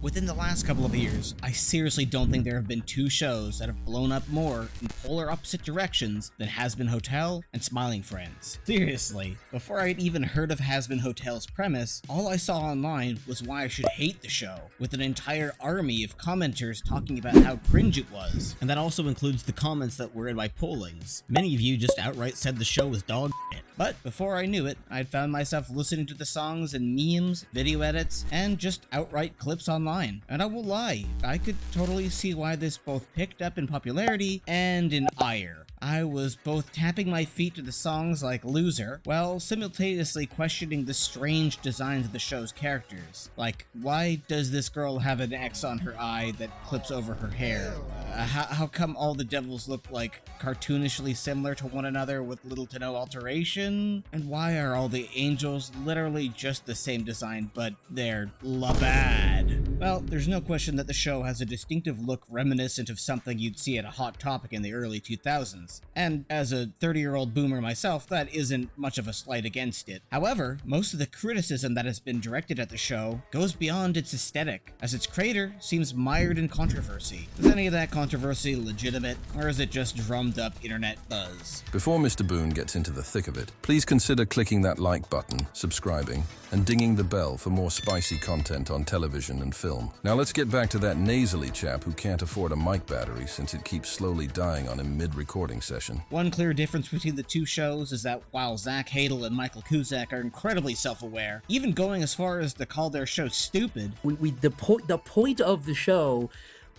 Within the last couple of years, I seriously don't think there have been two shows that have blown up more in polar opposite directions than Hazbin Hotel and Smiling Friends. Seriously, before I'd even heard of Hazbin Hotel's premise, all I saw online was why I should hate the show, with an entire army of commenters talking about how cringe it was. And that also includes the comments that were in my pollings. Many of you just outright said the show was dog shit. But before I knew it, I'd found myself listening to the songs and memes, video edits, and just outright clips online. And I will lie, I could totally see why this both picked up in popularity and in ire. I was both tapping my feet to the songs like Loser, while simultaneously questioning the strange designs of the show's characters. Like, why does this girl have an X on her eye that clips over her hair? How come all the devils look like cartoonishly similar to one another with little to no alteration? And why are all the angels literally just the same design, but they're labad? Well, there's no question that the show has a distinctive look reminiscent of something you'd see at a Hot Topic in the early 2000s. And as a 30-year-old boomer myself, that isn't much of a slight against it. However, most of the criticism that has been directed at the show goes beyond its aesthetic, as its creator seems mired in controversy. Is any of that controversy legitimate, or is it just drummed up internet buzz? Before Mr. Boone gets into the thick of it, please consider clicking that like button, subscribing, and dinging the bell for more spicy content on television and film. Now let's get back to that nasally chap who can't afford a mic battery since it keeps slowly dying on him mid-recording session. One clear difference between the two shows is that while Zach Hadel and Michael Cusack are incredibly self-aware, even going as far as to call their show stupid. The point of the show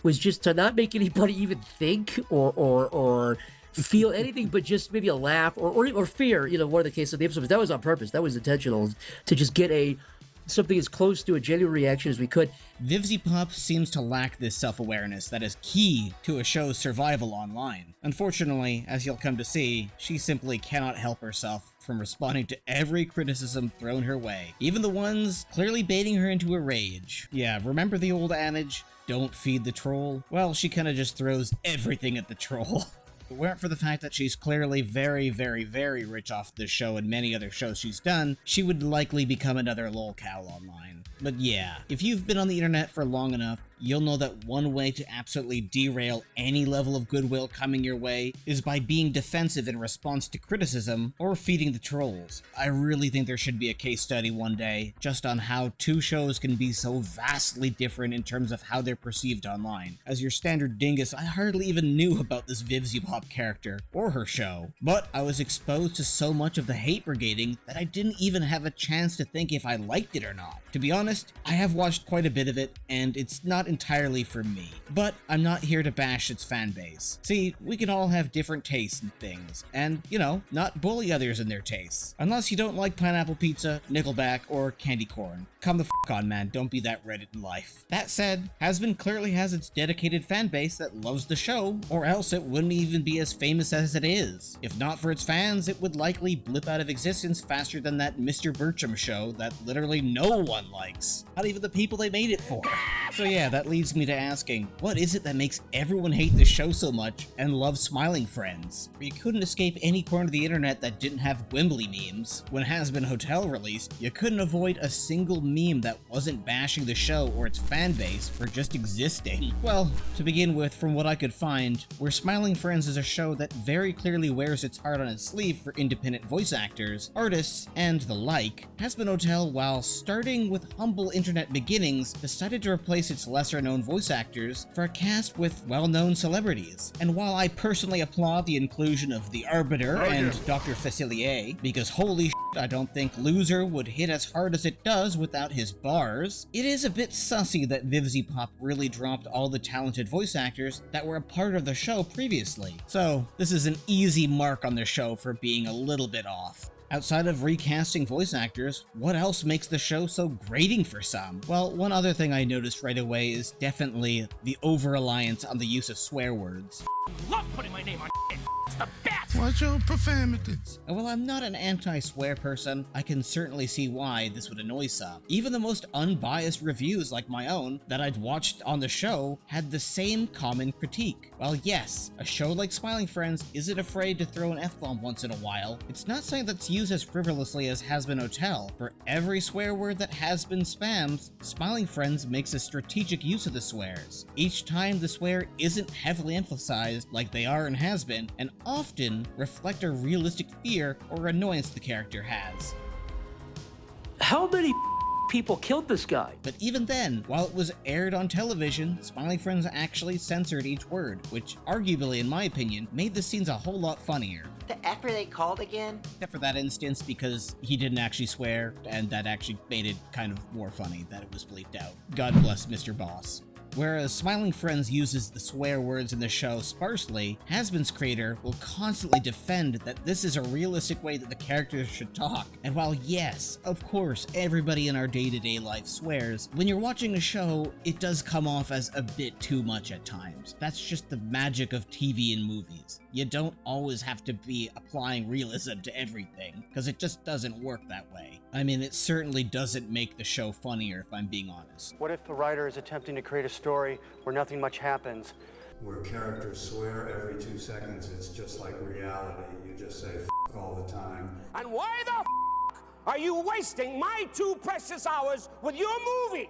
was just to not make anybody even think or feel anything but just maybe a laugh or fear, one of the cases of the episodes. That was on purpose. That was intentional, to just get something as close to a genuine reaction as we could. Vivzi Pop seems to lack this self-awareness that is key to a show's survival online. Unfortunately, as you'll come to see, she simply cannot help herself from responding to every criticism thrown her way, even the ones clearly baiting her into a rage. Yeah, remember the old adage, don't feed the troll? Well, she kinda just throws everything at the troll. If it weren't for the fact that she's clearly very, very, very rich off this show and many other shows she's done, she would likely become another lolcow online. But yeah, if you've been on the internet for long enough, you'll know that one way to absolutely derail any level of goodwill coming your way is by being defensive in response to criticism or feeding the trolls. I really think there should be a case study one day just on how two shows can be so vastly different in terms of how they're perceived online. As your standard dingus, I hardly even knew about this Vivzi Pop character or her show, but I was exposed to so much of the hate brigading that I didn't even have a chance to think if I liked it or not. To be honest, I have watched quite a bit of it, and it's not entirely for me, but I'm not here to bash its fan base. See, we can all have different tastes in things, and, not bully others in their tastes. Unless you don't like pineapple pizza, Nickelback, or candy corn. Come the f*** on, man, don't be that Reddit in life. That said, Hazbin clearly has its dedicated fan base that loves the show, or else it wouldn't even be as famous as it is. If not for its fans, it would likely blip out of existence faster than that Mr. Burcham show that literally no one likes. Not even the people they made it for. So yeah, that leads me to asking, what is it that makes everyone hate this show so much and love Smiling Friends? You couldn't escape any corner of the internet that didn't have Wembley memes. When Hazbin Hotel released, you couldn't avoid a single meme that wasn't bashing the show or its fan base for just existing. Well, to begin with, from what I could find, where Smiling Friends is a show that very clearly wears its heart on its sleeve for independent voice actors, artists, and the like, Hazbin Hotel, while starting with humble internet beginnings, decided to replace its lesser-known voice actors for a cast with well-known celebrities. And while I personally applaud the inclusion of The Arbiter and Dr. Facilier, because holy shit, I don't think Loser would hit as hard as it does without his bars, it is a bit sussy that Vivzi Pop really dropped all the talented voice actors that were a part of the show previously. So, this is an easy mark on the show for being a little bit off. Outside of recasting voice actors, what else makes the show so grating for some? Well, one other thing I noticed right away is definitely the over-reliance on the use of swear words. Love putting my name on shit. Watch your profanities. And while I'm not an anti-swear person, I can certainly see why this would annoy some. Even the most unbiased reviews like my own that I'd watched on the show had the same common critique. While yes, a show like Smiling Friends isn't afraid to throw an F-bomb once in a while, it's not something that's used as frivolously as Hazbin Hotel. For every swear word that Hazbin spams, Smiling Friends makes a strategic use of the swears. Each time the swear isn't heavily emphasized like they are in Hazbin, and often reflect a realistic fear or annoyance the character has. How many people killed this guy? But even then, while it was aired on television, Smiling Friends actually censored each word, which arguably, in my opinion, made the scenes a whole lot funnier. The F are they called again? Except for that instance, because he didn't actually swear, and that actually made it kind of more funny that it was bleeped out. God bless Mr. Boss. Whereas Smiling Friends uses the swear words in the show sparsely, Hazbin's creator will constantly defend that this is a realistic way that the characters should talk. And while yes, of course, everybody in our day-to-day life swears, when you're watching a show, it does come off as a bit too much at times. That's just the magic of TV and movies. You don't always have to be applying realism to everything, because it just doesn't work that way. I mean, it certainly doesn't make the show funnier, if I'm being honest. What if the writer is attempting to create a story where nothing much happens? Where characters swear every 2 seconds, it's just like reality. You just say f all the time. And why the f are you wasting my 2 precious hours with your movie?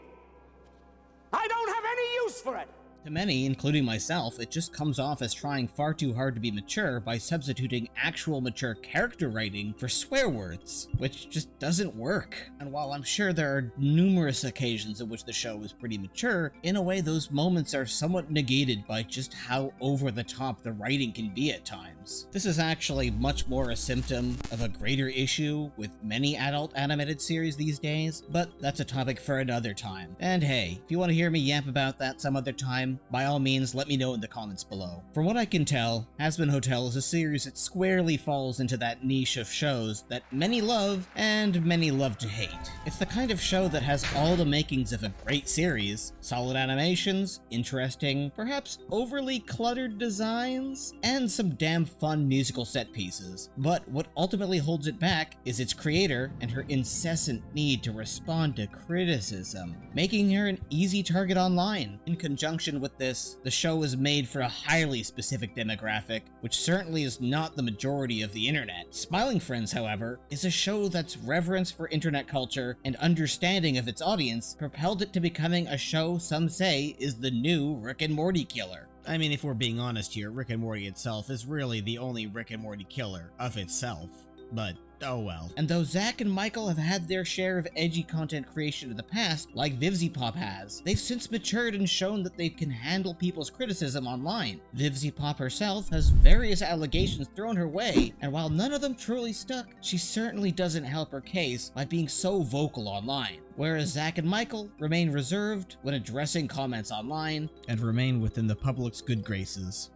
I don't have any use for it. To many, including myself, it just comes off as trying far too hard to be mature by substituting actual mature character writing for swear words, which just doesn't work. And while I'm sure there are numerous occasions in which the show is pretty mature, in a way those moments are somewhat negated by just how over the top the writing can be at times. This is actually much more a symptom of a greater issue with many adult animated series these days, but that's a topic for another time. And hey, if you want to hear me yap about that some other time, by all means, let me know in the comments below. From what I can tell, Hazbin Hotel is a series that squarely falls into that niche of shows that many love and many love to hate. It's the kind of show that has all the makings of a great series, solid animations, interesting, perhaps overly cluttered designs, and some damn fun musical set pieces. But what ultimately holds it back is its creator and her incessant need to respond to criticism, making her an easy target online. In conjunction with this, the show is made for a highly specific demographic, which certainly is not the majority of the internet. Smiling Friends, however, is a show that's reverence for internet culture and understanding of its audience propelled it to becoming a show some say is the new Rick and Morty killer. I mean, if we're being honest here, Rick and Morty itself is really the only Rick and Morty killer of itself, but oh well. And though Zach and Michael have had their share of edgy content creation in the past, like Vivzi Pop has, they've since matured and shown that they can handle people's criticism online. Vivzi Pop herself has various allegations thrown her way, and while none of them truly stuck, she certainly doesn't help her case by being so vocal online. Whereas Zach and Michael remain reserved when addressing comments online, and remain within the public's good graces.